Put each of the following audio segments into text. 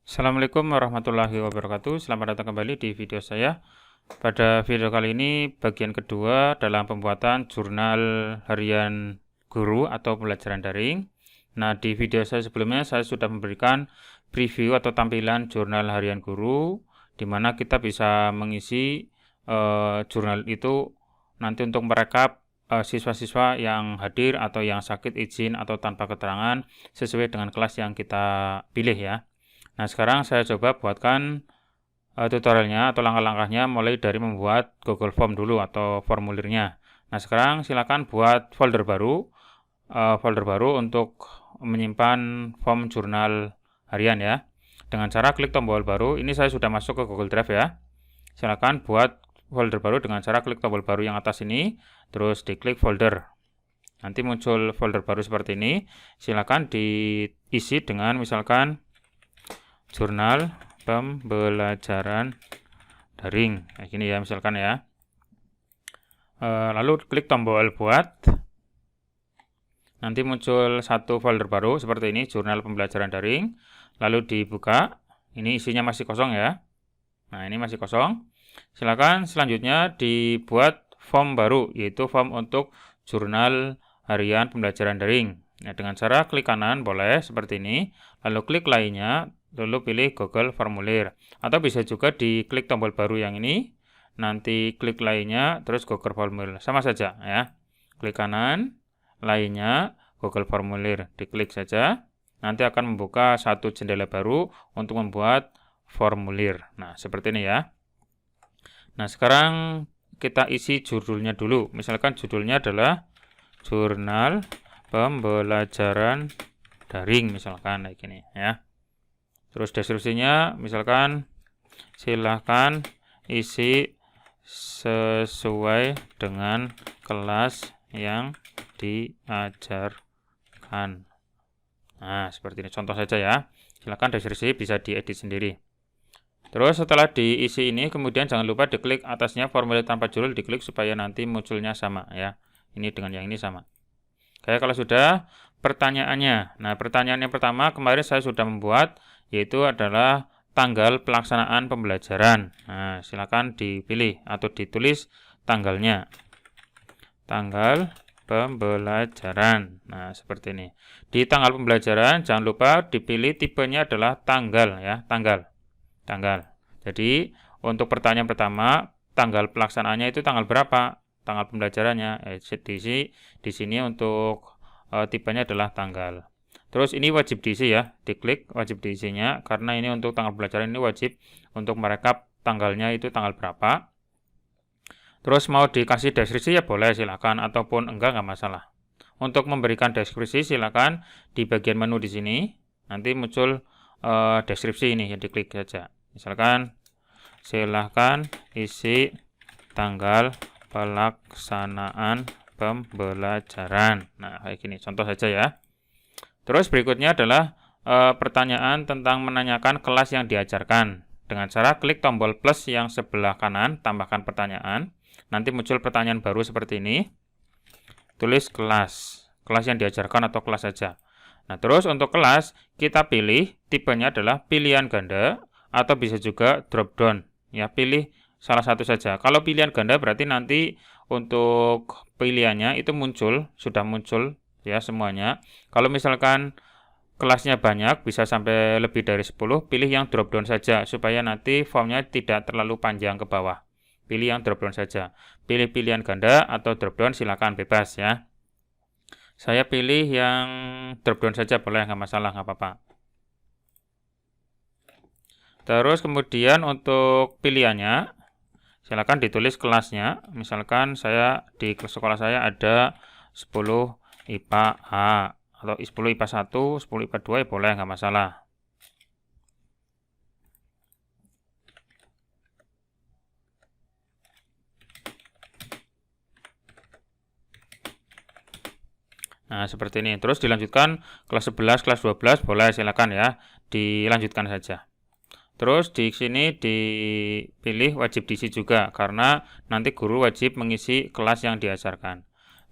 Assalamualaikum warahmatullahi wabarakatuh. Selamat datang kembali di video saya. Pada video kali ini bagian kedua dalam pembuatan jurnal harian guru atau pembelajaran daring. Nah, di video saya sebelumnya saya sudah memberikan preview atau tampilan jurnal harian guru, di mana kita bisa mengisi jurnal itu nanti untuk merekap siswa-siswa yang hadir atau yang sakit izin atau tanpa keterangan sesuai dengan kelas yang kita pilih ya. Nah, sekarang saya coba buatkan tutorialnya atau langkah-langkahnya mulai dari membuat Google Form dulu atau formulirnya. Nah, sekarang silakan buat folder baru untuk menyimpan form jurnal harian ya. Dengan cara klik tombol baru, ini saya sudah masuk ke Google Drive ya. Silakan buat folder baru dengan cara klik tombol baru yang atas ini, terus diklik folder. Nanti muncul folder baru seperti ini. Silakan diisi dengan misalkan jurnal pembelajaran daring, kayak gini ya misalkan ya. Lalu klik tombol buat, nanti muncul satu folder baru seperti ini, jurnal pembelajaran daring. Lalu dibuka, ini isinya masih kosong ya. Nah, ini masih kosong. Silakan selanjutnya dibuat form baru, yaitu form untuk jurnal harian pembelajaran daring. Nah, dengan cara klik kanan boleh seperti ini, lalu klik lainnya, lalu pilih Google Formulir. Atau bisa juga diklik tombol baru yang ini, nanti klik lainnya, terus Google Formulir. Sama saja ya. Klik kanan, lainnya, Google Formulir. Diklik saja, nanti akan membuka satu jendela baru untuk membuat formulir. Nah, seperti ini ya. Nah, sekarang kita isi judulnya dulu. Misalkan judulnya adalah Jurnal Pembelajaran Daring, misalkan kayak gini ya. Terus deskripsinya misalkan silahkan isi sesuai dengan kelas yang diajarkan. Nah, seperti ini contoh saja ya. Silahkan deskripsi bisa diedit sendiri. Terus setelah diisi ini, kemudian jangan lupa diklik atasnya formulir tanpa judul, diklik supaya nanti munculnya sama ya. Ini dengan yang ini sama. Oke, kalau sudah, pertanyaannya. Nah, pertanyaan yang pertama kemarin saya sudah membuat, yaitu adalah tanggal pelaksanaan pembelajaran. Nah, silakan dipilih atau ditulis tanggalnya. Tanggal pembelajaran. Nah, seperti ini. Di tanggal pembelajaran jangan lupa dipilih tipenya adalah tanggal ya, tanggal. Jadi, untuk pertanyaan pertama, tanggal pelaksanaannya itu tanggal berapa? Tanggal pembelajarannya. Di sini untuk tipenya adalah tanggal. Terus ini wajib diisi ya, diklik wajib diisinya karena ini untuk tanggal pembelajaran ini wajib untuk merekap tanggalnya itu tanggal berapa. Terus mau dikasih deskripsi ya boleh silakan ataupun enggak masalah. Untuk memberikan deskripsi silakan di bagian menu di sini nanti muncul deskripsi ini ya, diklik saja. Misalkan silakan isi tanggal pelaksanaan pembelajaran. Nah, kayak gini contoh saja ya. Terus berikutnya adalah pertanyaan tentang menanyakan kelas yang diajarkan. Dengan cara klik tombol plus yang sebelah kanan, tambahkan pertanyaan. Nanti muncul pertanyaan baru seperti ini. Tulis kelas yang diajarkan atau kelas saja. Nah, terus untuk kelas, kita pilih tipenya adalah pilihan ganda atau bisa juga drop down. Ya, pilih salah satu saja. Kalau pilihan ganda berarti nanti untuk pilihannya itu sudah muncul ya semuanya. Kalau misalkan kelasnya banyak, bisa sampai lebih dari 10, pilih yang drop down saja supaya nanti formnya tidak terlalu panjang ke bawah. Pilih yang drop down saja. Pilih pilihan ganda atau drop down silakan bebas ya. Saya pilih yang drop down saja boleh, nggak masalah, nggak apa-apa. Terus kemudian untuk pilihannya silakan ditulis kelasnya. Misalkan saya di sekolah saya ada 10 IPA A atau 10 IPA 1, 10 IPA 2 ya boleh, nggak masalah. Nah, seperti ini. Terus dilanjutkan kelas 11, kelas 12 boleh, silakan ya. Dilanjutkan saja. Terus di sini dipilih wajib diisi juga karena nanti guru wajib mengisi kelas yang diajarkan.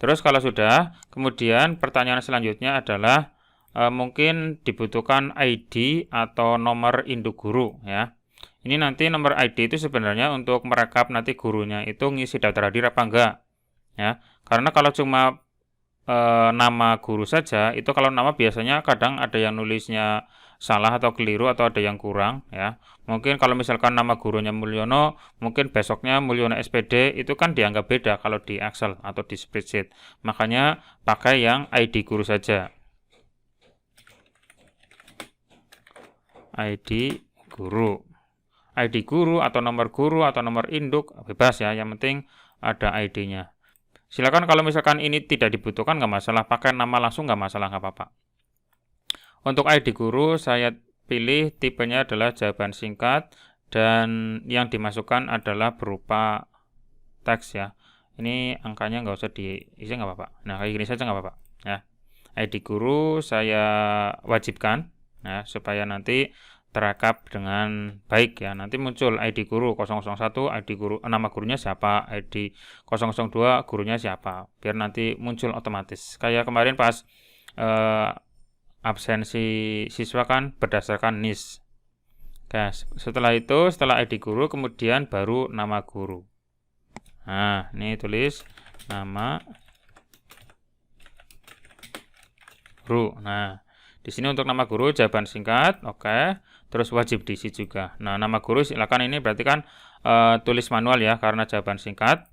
Terus kalau sudah, kemudian pertanyaan selanjutnya adalah mungkin dibutuhkan ID atau nomor induk guru ya. Ini nanti nomor ID itu sebenarnya untuk merekap nanti gurunya itu ngisi daftar hadir apa enggak ya. Karena kalau cuma nama guru saja, itu kalau nama biasanya kadang ada yang nulisnya salah atau keliru atau ada yang kurang ya. Mungkin kalau misalkan nama gurunya Mulyono, mungkin besoknya Mulyono SPD, itu kan dianggap beda kalau di Excel atau di spreadsheet. Makanya pakai yang ID guru saja. ID guru. ID guru atau nomor induk bebas ya, yang penting ada ID-nya. Silakan kalau misalkan ini tidak dibutuhkan nggak masalah, pakai nama langsung nggak masalah, nggak apa-apa. Untuk ID guru saya pilih tipenya adalah jawaban singkat dan yang dimasukkan adalah berupa teks ya. Ini angkanya nggak usah diisi nggak apa-apa. Nah kayak gini saja nggak apa-apa ya. ID guru saya wajibkan ya, supaya nanti terekap dengan baik ya. Nanti muncul ID guru 001, ID guru nama gurunya siapa, ID 002 gurunya siapa. Biar nanti muncul otomatis. Kayak kemarin pas absensi siswa kan berdasarkan NIS. Oke, setelah itu, setelah ID guru kemudian baru nama guru. Nah, ini tulis nama guru. Nah, di sini untuk nama guru jawaban singkat, oke. Terus wajib diisi juga. Nah, nama guru silakan ini berarti kan tulis manual ya, karena jawaban singkat.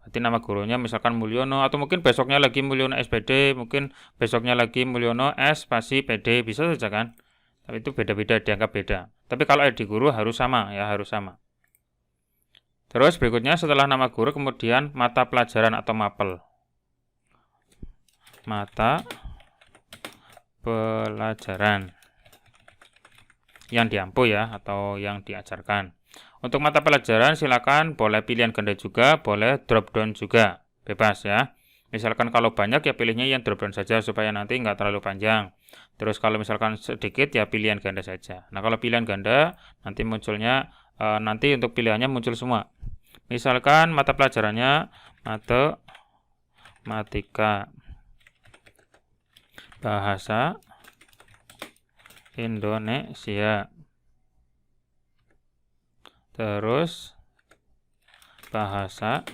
Berarti nama gurunya misalkan Mulyono, atau mungkin besoknya lagi Mulyono SPD, mungkin besoknya lagi Mulyono S spasi PD, bisa saja kan. Tapi itu beda-beda, dianggap beda. Tapi kalau ID guru harus sama ya, harus sama. Terus berikutnya setelah nama guru kemudian mata pelajaran atau mapel. Mata pelajaran yang diampu ya, atau yang diajarkan. Untuk mata pelajaran silakan boleh pilihan ganda juga, boleh drop down juga, bebas ya. Misalkan kalau banyak ya pilihnya yang drop down saja supaya nanti nggak terlalu panjang. Terus kalau misalkan sedikit ya pilihan ganda saja. Nah kalau pilihan ganda nanti munculnya nanti untuk pilihannya muncul semua. Misalkan mata pelajarannya matematika, bahasa Indonesia, terus bahasa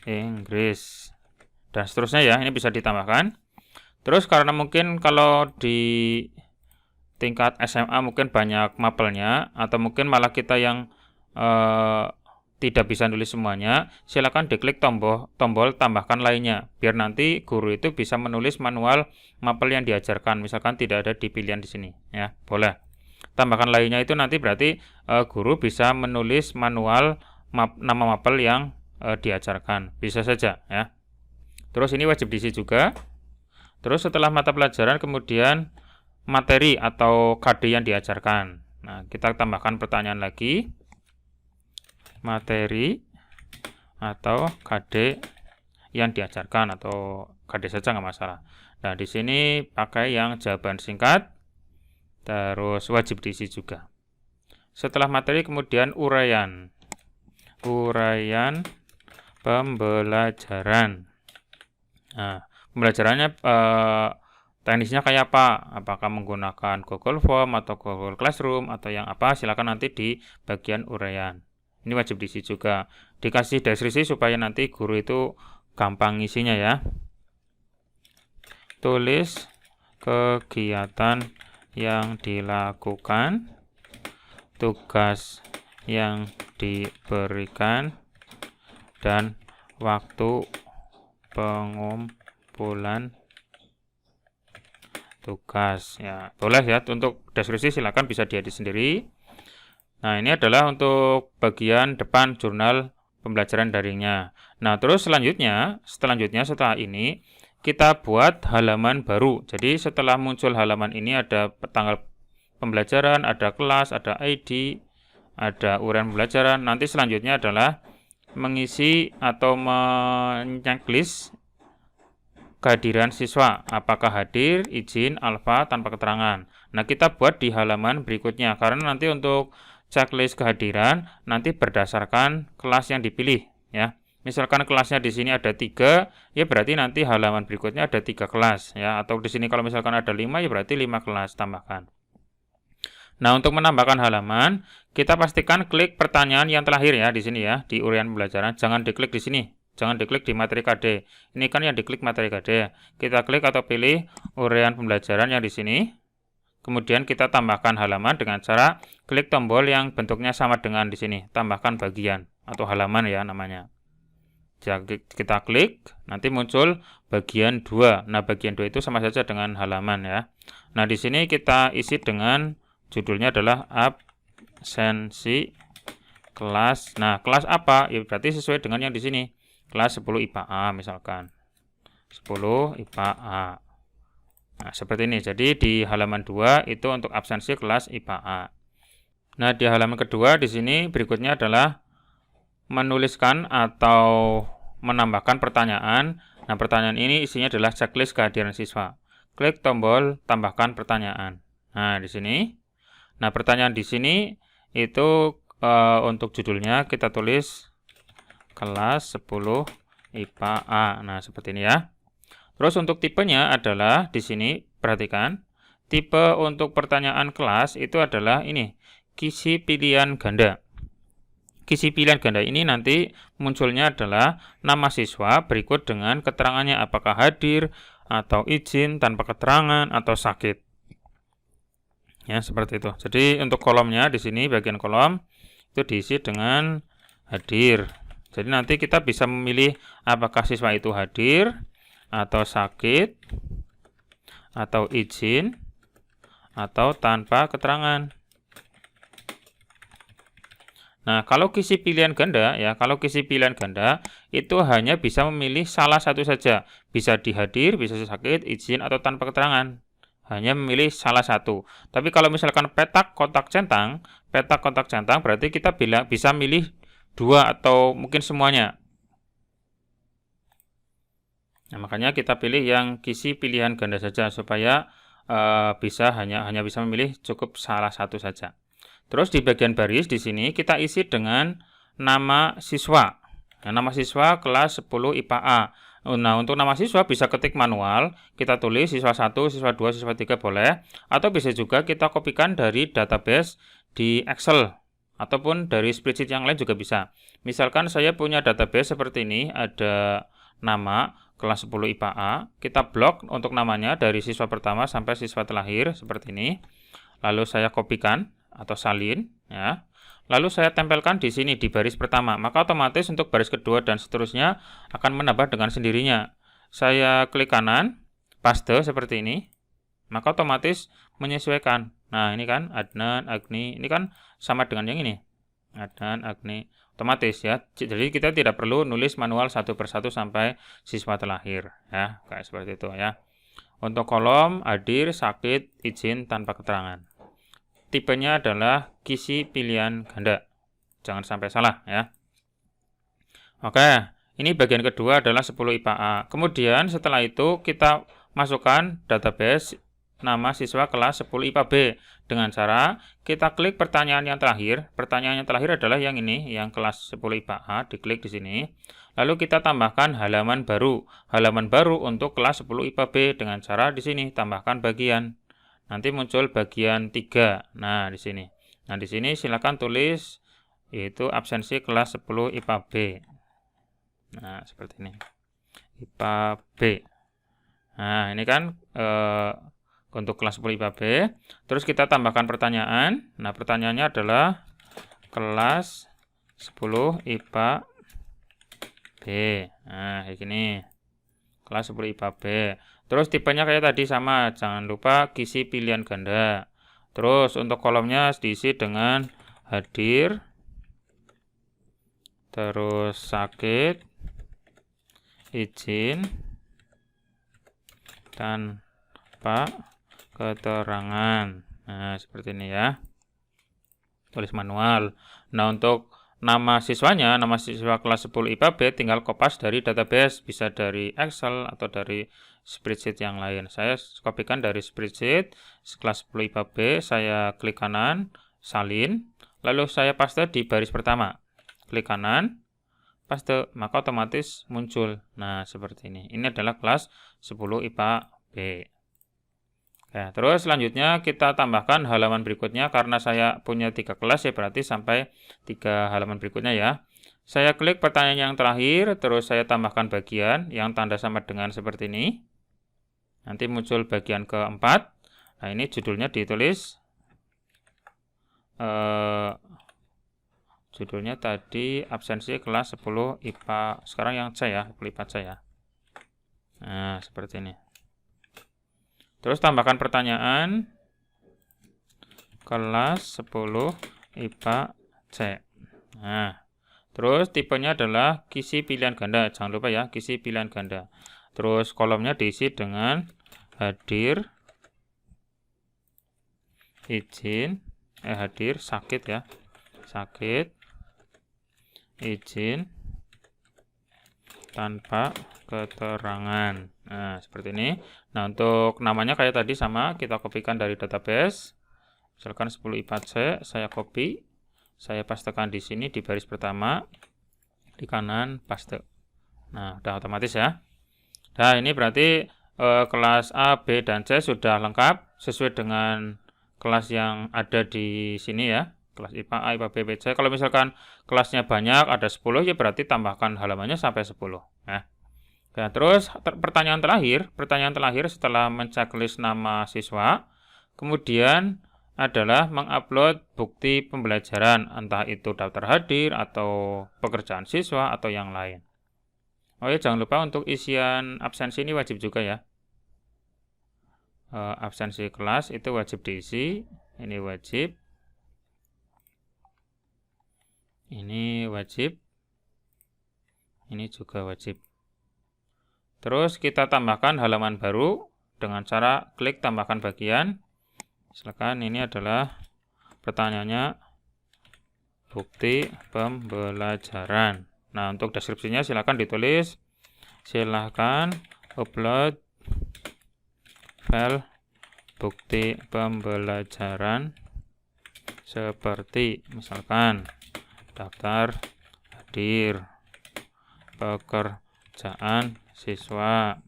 Inggris, dan seterusnya ya. Ini bisa ditambahkan. Terus karena mungkin kalau di tingkat SMA mungkin banyak mapelnya, atau mungkin malah kita yang tidak bisa nulis semuanya, silakan diklik tombol tambahkan lainnya, biar nanti guru itu bisa menulis manual mapel yang diajarkan. Misalkan tidak ada di pilihan di sini, ya boleh. Tambahkan lainnya itu nanti berarti guru bisa menulis manual nama mapel yang diajarkan, bisa saja ya. Terus ini wajib diisi juga. Terus setelah mata pelajaran kemudian materi atau KD yang diajarkan. Nah kita tambahkan pertanyaan lagi. Materi atau KD yang diajarkan, atau KD saja nggak masalah. Nah di sini pakai yang jawaban singkat, terus wajib diisi juga. Setelah materi kemudian uraian pembelajaran. Nah pembelajarannya teknisnya kayak apa? Apakah menggunakan Google Form atau Google Classroom atau yang apa? Silakan nanti di bagian uraian. Ini wajib diisi juga. Dikasih deskripsi supaya nanti guru itu gampang ngisinya ya. Tulis kegiatan yang dilakukan, tugas yang diberikan, dan waktu pengumpulan tugas ya. Boleh ya, untuk deskripsi silakan bisa diedit sendiri. Nah ini adalah untuk bagian depan jurnal pembelajaran daringnya. Nah terus selanjutnya setelah ini kita buat halaman baru. Jadi setelah muncul halaman ini ada tanggal pembelajaran, ada kelas, ada ID, ada uraian pembelajaran. Nanti selanjutnya adalah mengisi atau menyeklis kehadiran siswa, apakah hadir, izin, alfa, tanpa keterangan. Nah kita buat di halaman berikutnya, karena nanti untuk checklist kehadiran nanti berdasarkan kelas yang dipilih ya. Misalkan kelasnya di sini ada 3, ya berarti nanti halaman berikutnya ada 3 kelas ya, atau di sini kalau misalkan ada 5 ya berarti 5 kelas tambahkan. Nah, untuk menambahkan halaman, kita pastikan klik pertanyaan yang terakhir ya di sini ya, di urian pembelajaran. Jangan diklik di sini, jangan diklik di materi KD. Ini kan yang diklik materi KD. Kita klik atau pilih urian pembelajaran yang di sini. Kemudian kita tambahkan halaman dengan cara klik tombol yang bentuknya sama dengan di sini, tambahkan bagian atau halaman ya namanya. Jadi kita klik, nanti muncul bagian 2. Nah, bagian 2 itu sama saja dengan halaman ya. Nah, di sini kita isi dengan judulnya adalah absensi kelas. Nah, kelas apa? Ya berarti sesuai dengan yang di sini. Kelas 10 IPA A misalkan. 10 IPA A. Nah, seperti ini. Jadi di halaman 2 itu untuk absensi kelas IPA A. Nah, di halaman kedua di sini berikutnya adalah menuliskan atau menambahkan pertanyaan. Nah, pertanyaan ini isinya adalah checklist kehadiran siswa. Klik tombol tambahkan pertanyaan. Nah, di sini. Nah, pertanyaan di sini itu untuk judulnya kita tulis kelas 10 IPA A. Nah, seperti ini ya. Terus untuk tipenya adalah di sini perhatikan. Tipe untuk pertanyaan kelas itu adalah ini, kisi pilihan ganda. Kisi pilihan ganda ini nanti munculnya adalah nama siswa berikut dengan keterangannya apakah hadir atau izin tanpa keterangan atau sakit. Ya, seperti itu. Jadi untuk kolomnya di sini bagian kolom itu diisi dengan hadir. Jadi nanti kita bisa memilih apakah siswa itu hadir atau sakit atau izin atau tanpa keterangan. Nah, kalau kisi pilihan ganda ya, kalau kisi pilihan ganda itu hanya bisa memilih salah satu saja. Bisa dihadir, bisa sakit, izin atau tanpa keterangan. Hanya memilih salah satu. Tapi kalau misalkan petak kotak centang berarti kita bisa milih 2 atau mungkin semuanya. Nah, makanya kita pilih yang kisi pilihan ganda saja supaya hanya bisa memilih cukup salah satu saja. Terus di bagian baris di sini kita isi dengan nama siswa. Nah, nama siswa kelas 10 IPA A. Nah, untuk nama siswa bisa ketik manual, kita tulis siswa 1, siswa 2, siswa 3 boleh, atau bisa juga kita kopikan dari database di Excel ataupun dari spreadsheet yang lain juga bisa. Misalkan saya punya database seperti ini, ada nama kelas 10 IPA A, kita blok untuk namanya dari siswa pertama sampai siswa terakhir seperti ini. Lalu saya kopikan atau salin ya. Lalu saya tempelkan di sini di baris pertama. Maka otomatis untuk baris kedua dan seterusnya akan menambah dengan sendirinya. Saya klik kanan, paste seperti ini. Maka otomatis menyesuaikan. Nah, ini kan Adnan, Agni, ini kan sama dengan yang ini. Adnan, Agni, otomatis ya. Jadi kita tidak perlu nulis manual satu persatu sampai siswa terakhir ya. Kayak seperti itu ya. Untuk kolom hadir, sakit, izin tanpa keterangan. Tipenya adalah kisi pilihan ganda. Jangan sampai salah ya. Oke, ini bagian kedua adalah 10 IPA A. Kemudian setelah itu kita masukkan database nama siswa kelas 10 IPA B dengan cara kita klik pertanyaan yang terakhir. Pertanyaan yang terakhir adalah yang ini, yang kelas 10 IPA A, diklik di sini. Lalu kita tambahkan halaman baru. Halaman baru untuk kelas 10 IPA B dengan cara di sini tambahkan bagian. Nanti muncul bagian 3. Nah, di sini. Nah, di sini silakan tulis yaitu absensi kelas 10 IPA B. Nah, seperti ini. IPA B. Nah, ini kan untuk kelas 10 IPA B. Terus kita tambahkan pertanyaan. Nah, pertanyaannya adalah kelas 10 IPA B. Nah, kayak gini. Kelas 10 IPA B. Terus tipenya kayak tadi sama, jangan lupa kisi pilihan ganda. Terus untuk kolomnya diisi dengan hadir, terus sakit, izin, tanpa keterangan. Nah, seperti ini ya. Tulis manual. Nah, untuk nama siswanya, nama siswa kelas 10 IPA B tinggal kopas dari database, bisa dari Excel atau dari spreadsheet yang lain. Saya kopikan dari spreadsheet kelas 10 IPA B, saya klik kanan, salin, lalu saya paste di baris pertama. Klik kanan, paste, maka otomatis muncul. Nah, seperti ini. Ini adalah kelas 10 IPA B. Ya, terus selanjutnya kita tambahkan halaman berikutnya. Karena saya punya 3 kelas ya, berarti sampai 3 halaman berikutnya ya. Saya klik pertanyaan yang terakhir, terus saya tambahkan bagian yang tanda sama dengan seperti ini. Nanti muncul bagian keempat. Nah, ini judulnya ditulis. Judulnya tadi absensi kelas 10 IPA. Sekarang yang C ya, 10 IPA C ya. Nah, seperti ini. Terus tambahkan pertanyaan kelas 10 IPA C. Nah, terus tipenya adalah kisi pilihan ganda. Jangan lupa ya, kisi pilihan ganda. Terus kolomnya diisi dengan hadir, izin, hadir, sakit ya. Sakit, izin, tanpa keterangan. Nah, seperti ini. Nah, untuk namanya kayak tadi sama, kita kopikan dari database. Misalkan 10 IPA C, saya copy, saya pastekan di sini di baris pertama, di kanan paste. Nah, udah otomatis ya. Nah, ini berarti kelas A, B, dan C sudah lengkap sesuai dengan kelas yang ada di sini ya. Kelas IPA A, IPA B, IPA C. Kalau misalkan kelasnya banyak, ada 10, ya berarti tambahkan halamannya sampai 10. Nah, terus pertanyaan terakhir setelah menceklis nama siswa, kemudian adalah mengupload bukti pembelajaran, entah itu daftar hadir, atau pekerjaan siswa, atau yang lain. Oh ya, jangan lupa untuk isian absensi ini wajib juga ya. Absensi kelas itu wajib diisi, ini wajib. Ini wajib, ini juga wajib. Terus kita tambahkan halaman baru dengan cara klik tambahkan bagian. Silakan, ini adalah pertanyaannya bukti pembelajaran. Nah, untuk deskripsinya silakan ditulis, silakan upload file bukti pembelajaran seperti misalkan daftar hadir, pekerjaan siswa,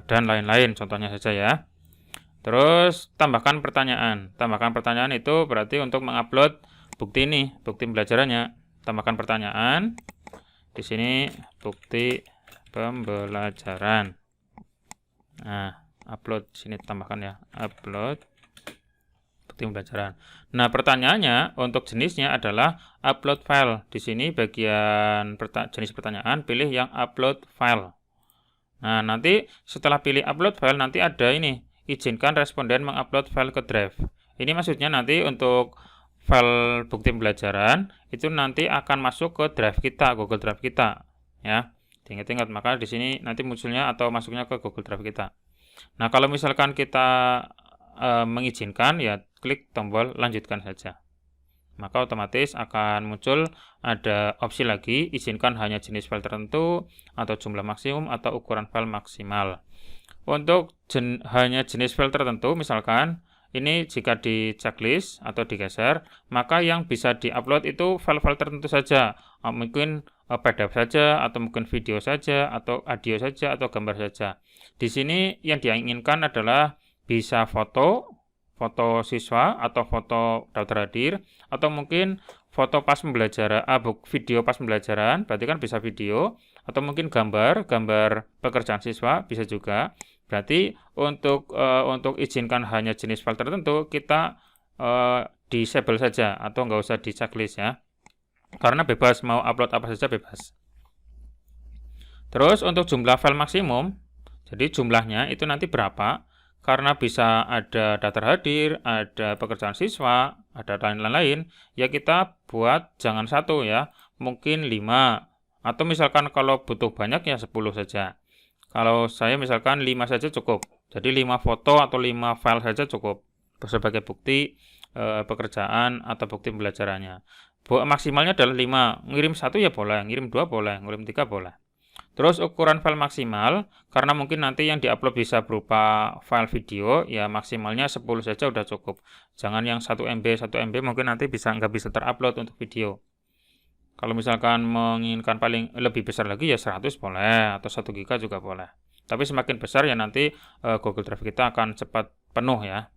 dan lain-lain, contohnya saja ya. Terus tambahkan pertanyaan. Tambahkan pertanyaan itu berarti untuk mengupload bukti ini, bukti pembelajarannya. Tambahkan pertanyaan. Di sini bukti pembelajaran. Nah, upload sini tambahkan ya, upload bukti pembelajaran. Nah, pertanyaannya untuk jenisnya adalah upload file. Di sini bagian jenis pertanyaan pilih yang upload file. Nah, nanti setelah pilih upload file nanti ada ini, izinkan responden mengupload file ke drive. Ini maksudnya nanti untuk file bukti pembelajaran itu nanti akan masuk ke drive kita, Google Drive kita, ya. Ingat-ingat, maka di sini nanti munculnya atau masuknya ke Google Drive kita. Nah, kalau misalkan kita mengizinkan, ya klik tombol lanjutkan saja. Maka otomatis akan muncul ada opsi lagi, izinkan hanya jenis file tertentu, atau jumlah maksimum, atau ukuran file maksimal. Untuk hanya jenis file tertentu, misalkan ini jika di checklist atau digeser, maka yang bisa diupload itu file-file tertentu saja. Mungkin PDF saja, atau mungkin video saja, atau audio saja, atau gambar saja. Di sini yang diinginkan adalah bisa foto siswa, atau foto daftar hadir, atau mungkin foto pas pembelajaran, video pas pembelajaran, berarti kan bisa video, atau mungkin gambar pekerjaan siswa, bisa juga. Berarti untuk izinkan hanya jenis file tertentu, kita disable saja atau nggak usah di checklist ya. Karena bebas, mau upload apa saja bebas. Terus untuk jumlah file maksimum, jadi jumlahnya itu nanti berapa? Karena bisa ada daftar hadir, ada pekerjaan siswa, ada lain-lain, ya kita buat jangan 1 ya, mungkin 5. Atau misalkan kalau butuh banyak ya 10 saja. Kalau saya misalkan 5 saja cukup. Jadi 5 foto atau 5 file saja cukup sebagai bukti pekerjaan atau bukti pembelajarannya. Maksimalnya adalah 5. Ngirim 1 ya boleh, ngirim 2 boleh, ngirim 3 boleh. Terus ukuran file maksimal, karena mungkin nanti yang diupload bisa berupa file video, ya maksimalnya 10 saja udah cukup. Jangan yang 1 MB mungkin nanti nggak bisa terupload untuk video. Kalau misalkan menginginkan paling lebih besar lagi ya 100 boleh, atau 1 GB juga boleh. Tapi semakin besar ya nanti Google Drive kita akan cepat penuh ya.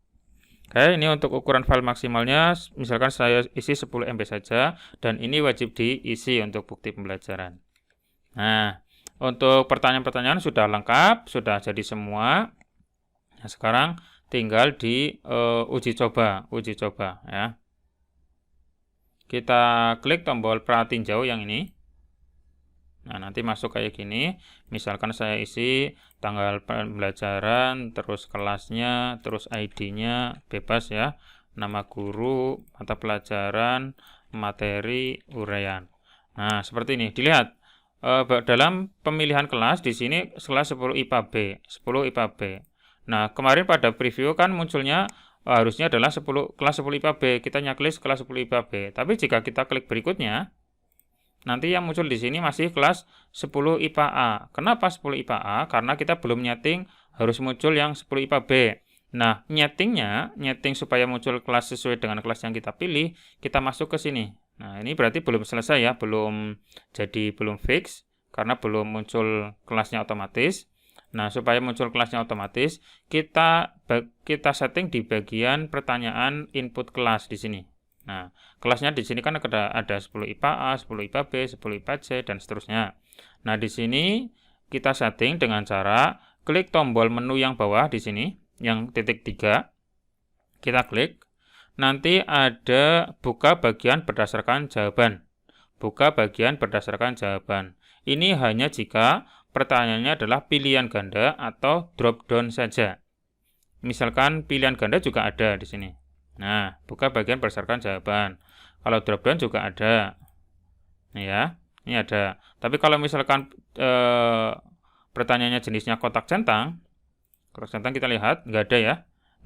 Oke, ini untuk ukuran file maksimalnya, misalkan saya isi 10 MB saja, dan ini wajib diisi untuk bukti pembelajaran. Nah, untuk pertanyaan-pertanyaan sudah lengkap, sudah jadi semua. Nah, sekarang tinggal di uji coba ya. Kita klik tombol perhatiin jauh yang ini. Nah, nanti masuk kayak gini. Misalkan saya isi tanggal pembelajaran, terus kelasnya, terus ID-nya, bebas ya. Nama guru, mata pelajaran, materi, uraian. Nah, seperti ini. Dilihat dalam pemilihan kelas di sini kelas 10 IPA B, 10 IPA B. Nah, kemarin pada preview kan munculnya harusnya adalah kelas 10 IPA B, kita nyaklis kelas 10 IPA B. Tapi jika kita klik berikutnya, nanti yang muncul di sini masih kelas 10 IPA A. Kenapa 10 IPA A? Karena kita belum nyeting harus muncul yang 10 IPA B. Nah, nyeting supaya muncul kelas sesuai dengan kelas yang kita pilih, kita masuk ke sini. Nah, ini berarti belum selesai ya, belum fix, karena belum muncul kelasnya otomatis. Nah, supaya muncul kelasnya otomatis, kita setting di bagian pertanyaan input kelas di sini. Nah, kelasnya di sini kan ada 10 IPA A, 10 IPA B, 10 IPA C, dan seterusnya. Nah, di sini kita setting dengan cara klik tombol menu yang bawah di sini, yang titik 3. Kita klik. Nanti ada buka bagian berdasarkan jawaban. Buka bagian berdasarkan jawaban. Ini hanya jika pertanyaannya adalah pilihan ganda atau drop down saja. Misalkan pilihan ganda juga ada di sini. Nah, buka bagian berdasarkan jawaban. Kalau drop down juga ada. Nih ya, ini ada. Tapi kalau misalkan pertanyaannya jenisnya kotak centang kita lihat nggak ada ya.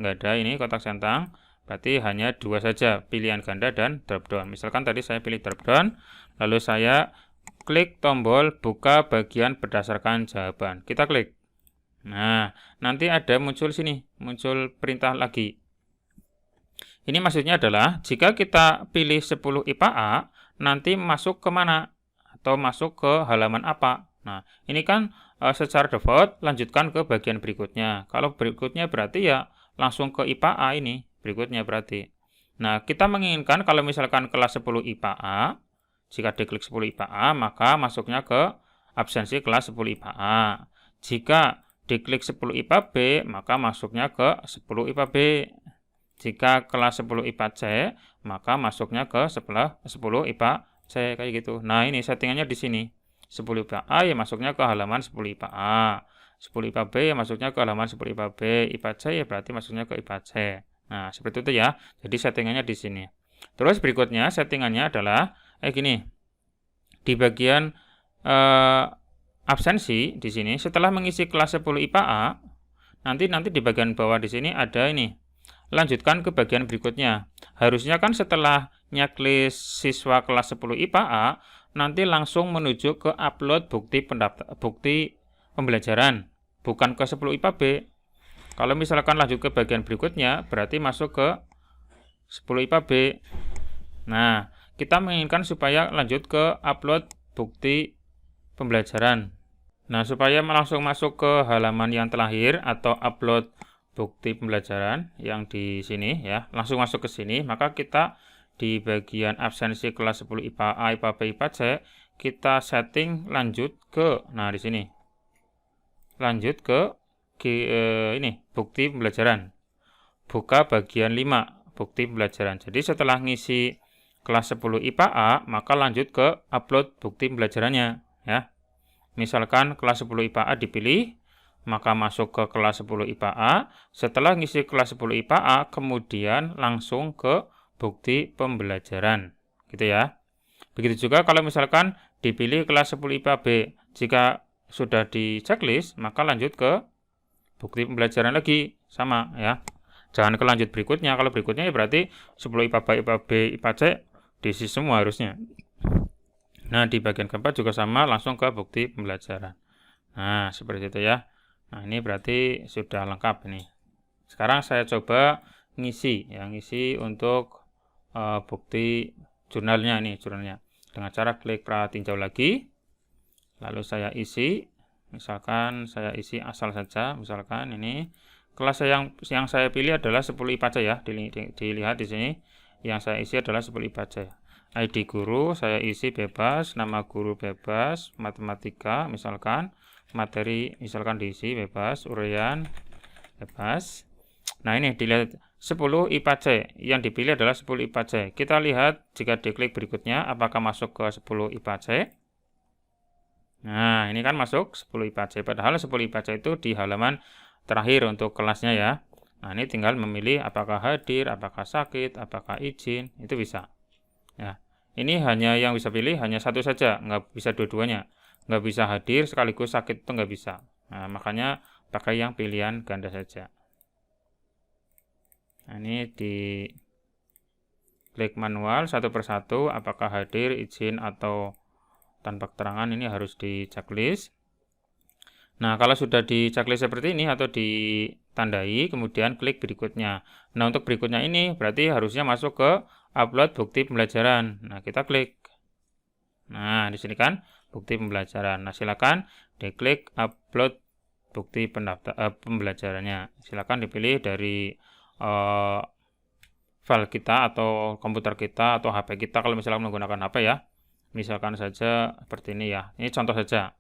Nggak ada ini kotak centang. Berarti hanya 2 saja, pilihan ganda dan drop down. Misalkan tadi saya pilih drop down, lalu saya klik tombol buka bagian berdasarkan jawaban. Kita klik. Nah, nanti ada muncul sini, muncul perintah lagi. Ini maksudnya adalah jika kita pilih 10 IPA A, nanti masuk ke mana? Atau masuk ke halaman apa? Nah, ini kan secara default lanjutkan ke bagian berikutnya. Kalau berikutnya berarti ya langsung ke IPA A ini, berikutnya berarti. Nah, kita menginginkan kalau misalkan kelas 10 IPA A, jika diklik 10 IPA A, maka masuknya ke absensi kelas 10 IPA A. Jika diklik 10 IPA B, maka masuknya ke 10 IPA B. Jika kelas 10 IPA C, maka masuknya ke 10 IPA C, kayak gitu. Nah, ini settingannya di sini. 10 IPA A ya masuknya ke halaman 10 IPA A. 10 IPA B ya masuknya ke halaman 10 IPA B. IPA C ya berarti masuknya ke IPA C. Nah, seperti itu ya. Jadi settingannya di sini. Terus berikutnya settingannya adalah gini. Di bagian absensi di sini setelah mengisi kelas 10 IPA A, nanti di bagian bawah di sini ada ini. Lanjutkan ke bagian berikutnya. Harusnya kan setelah nyaklis siswa kelas 10 IPA A, nanti langsung menuju ke upload bukti pembelajaran, bukan ke 10 IPA B. Kalau misalkan lanjut ke bagian berikutnya, berarti masuk ke 10 IPA B. Nah, kita menginginkan supaya lanjut ke upload bukti pembelajaran. Nah, supaya langsung masuk ke halaman yang terakhir atau upload bukti pembelajaran yang di sini ya, langsung masuk ke sini, maka kita di bagian absensi kelas 10 IPA A, IPA B, IPA C, kita setting lanjut ke, nah di sini, lanjut ke ini, bukti pembelajaran. Buka bagian 5, bukti pembelajaran. Jadi setelah ngisi kelas 10 IPA A, maka lanjut ke upload bukti pembelajarannya ya. Misalkan kelas 10 IPA A dipilih, maka masuk ke kelas 10 IPA A. Setelah ngisi kelas 10 IPA A, kemudian langsung ke bukti pembelajaran. Gitu ya. Begitu juga kalau misalkan dipilih kelas 10 IPA B. Jika sudah di checklist, maka lanjut ke bukti pembelajaran lagi. Sama ya. Jangan ke lanjut berikutnya. Kalau berikutnya ya berarti 10 IPA B, IPA B, IPA C diisi semua harusnya. Nah, di bagian keempat juga sama, langsung ke bukti pembelajaran. Nah, seperti itu ya. Nah, ini berarti sudah lengkap ini. Sekarang saya coba ngisi untuk bukti jurnalnya ini, jurnalnya. dengan cara klik pratinjau lagi, lalu saya isi. Misalkan saya isi asal saja, misalkan ini kelas yang saya pilih adalah 10 IPA ya. Dilihat di sini yang saya isi adalah 10 IPA. ID guru saya isi bebas, nama guru bebas, matematika misalkan, materi misalkan diisi bebas, uraian bebas. Nah, ini dilihat 10 IPA C, yang dipilih adalah 10 IPA C. Kita lihat jika diklik berikutnya apakah masuk ke 10 IPA C. Nah, ini kan masuk 10 IPA C, padahal 10 IPA C itu di halaman terakhir untuk kelasnya ya. Nah, ini tinggal memilih apakah hadir, apakah sakit, apakah izin, itu bisa. Ya, ini hanya yang bisa pilih hanya satu saja, nggak bisa dua-duanya. Nggak bisa hadir sekaligus sakit itu nggak bisa. Nah, makanya pakai yang pilihan ganda saja. Nah, ini di klik manual satu persatu, apakah hadir, izin, atau tanpa keterangan, ini harus di checklist. Nah, kalau sudah di checklist seperti ini atau ditandai, kemudian klik berikutnya. Nah, untuk berikutnya ini berarti harusnya masuk ke upload bukti pembelajaran. Nah, kita klik. Nah, di sini kan bukti pembelajaran. Nah, silakan diklik upload bukti pembelajarannya. Silakan dipilih dari file kita atau komputer kita atau HP kita kalau misalkan menggunakan HP ya. Misalkan saja seperti ini ya. Ini contoh saja.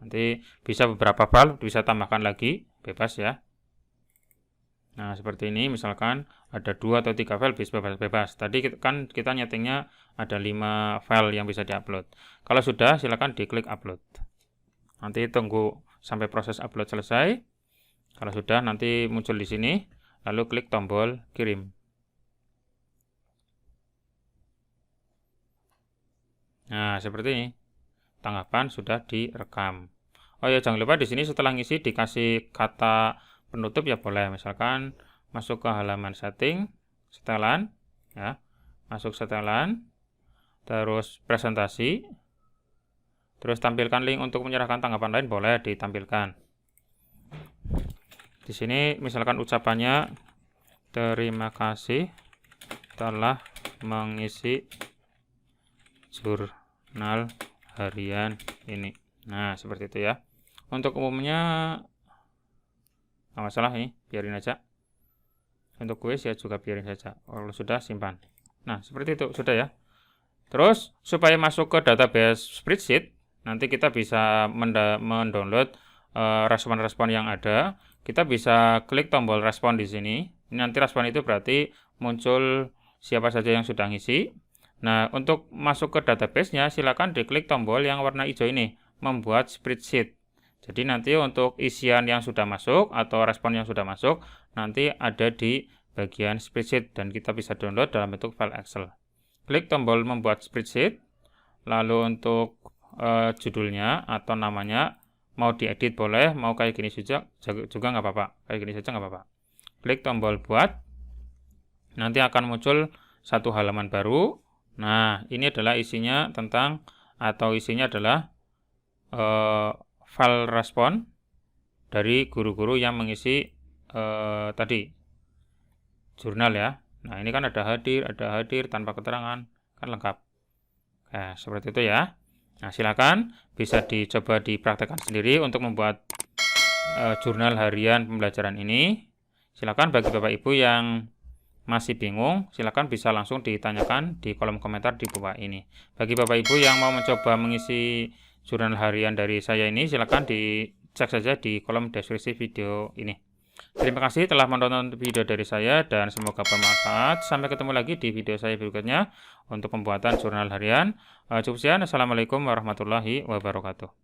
Nanti bisa beberapa file, bisa tambahkan lagi, bebas ya. Nah, seperti ini misalkan ada 2 atau 3 file bisa bebas. Tadi kan kita nyetingnya ada 5 file yang bisa diupload. Kalau sudah, silakan diklik upload. Nanti tunggu sampai proses upload selesai. Kalau sudah, nanti muncul di sini, lalu klik tombol kirim. Nah, seperti ini. Tanggapan sudah direkam. Oh ya, jangan lupa di sini setelah ngisi dikasih kata penutup ya boleh. Misalkan masuk ke halaman setting, setelan, ya, masuk setelan, terus presentasi, terus tampilkan link untuk menyerahkan tanggapan lain boleh ditampilkan. Di sini misalkan ucapannya terima kasih telah mengisi jurnal harian ini. Nah, seperti itu ya. Untuk umumnya nggak masalah, ini biarin aja. Untuk kuis ya juga biarin saja. Kalau sudah simpan. Nah, seperti itu sudah ya. Terus supaya masuk ke database spreadsheet, nanti kita bisa mendownload respon-respon yang ada. Kita bisa klik tombol respon di sini. Nanti respon itu berarti muncul siapa saja yang sudah ngisi. Nah, untuk masuk ke database-nya, silakan diklik tombol yang warna hijau ini, membuat spreadsheet. Jadi nanti untuk isian yang sudah masuk atau respon yang sudah masuk, nanti ada di bagian spreadsheet dan kita bisa download dalam bentuk file Excel. Klik tombol membuat spreadsheet, lalu untuk judulnya atau namanya, mau diedit boleh, mau kayak gini juga nggak apa-apa. Kayak gini saja nggak apa-apa. Klik tombol buat, nanti akan muncul satu halaman baru. Nah, ini adalah isinya tentang atau isinya adalah file respon dari guru-guru yang mengisi tadi jurnal ya. Nah, ini kan ada hadir tanpa keterangan, kan lengkap. Nah, seperti itu ya. Nah, silakan bisa dicoba dipraktekkan sendiri untuk membuat jurnal harian pembelajaran ini. Silakan bagi Bapak Ibu yang masih bingung, silakan bisa langsung ditanyakan di kolom komentar di bawah ini. Bagi Bapak Ibu yang mau mencoba mengisi jurnal harian dari saya ini, silakan dicek saja di kolom deskripsi video ini. Terima kasih telah menonton video dari saya dan semoga bermanfaat. Sampai ketemu lagi di video saya berikutnya untuk pembuatan jurnal harian. Cukup sekian. Assalamualaikum warahmatullahi wabarakatuh.